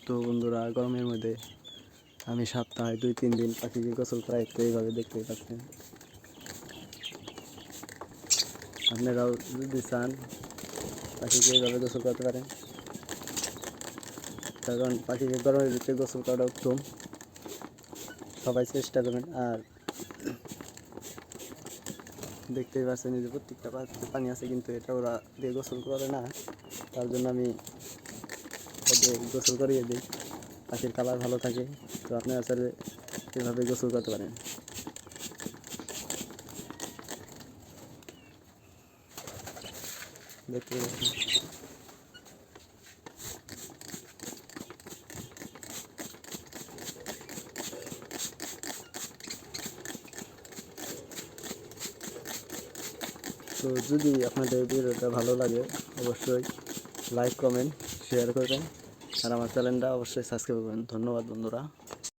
তো বন্ধুরা, গরমের মধ্যে আমি সপ্তাহে 2-3 দিন পাখিকে গোসল করাই, তো এইভাবে দেখতেই পাচ্ছেন। আপনারাও যদি চান পাখিকে এইভাবে গোসল করতে পারেন, কারণ পাখিকে গরমের ভিতরে গোসল করাটা উত্তম। সবাই চেষ্টা করবেন। আর দেখতেই পাচ্ছেন যে প্রত্যেকটা পাখিতে পানি আছে, কিন্তু এটা ওরা দিয়ে গোসল করে না, তার জন্য আমি ওদের গোসল করিয়ে দিই। পাখির কালার ভালো থাকে। তো আপনি আসলে এভাবে গোসল করতে পারেন। দেখতে পাচ্ছেন। তো যদি আপনাদের ভিডিওটা ভালো লাগে, অবশ্যই লাইক, কমেন্ট, শেয়ার করবেন। আর আমার চ্যানেলটা অবশ্যই সাবস্ক্রাইব করবেন। ধন্যবাদ বন্ধুরা।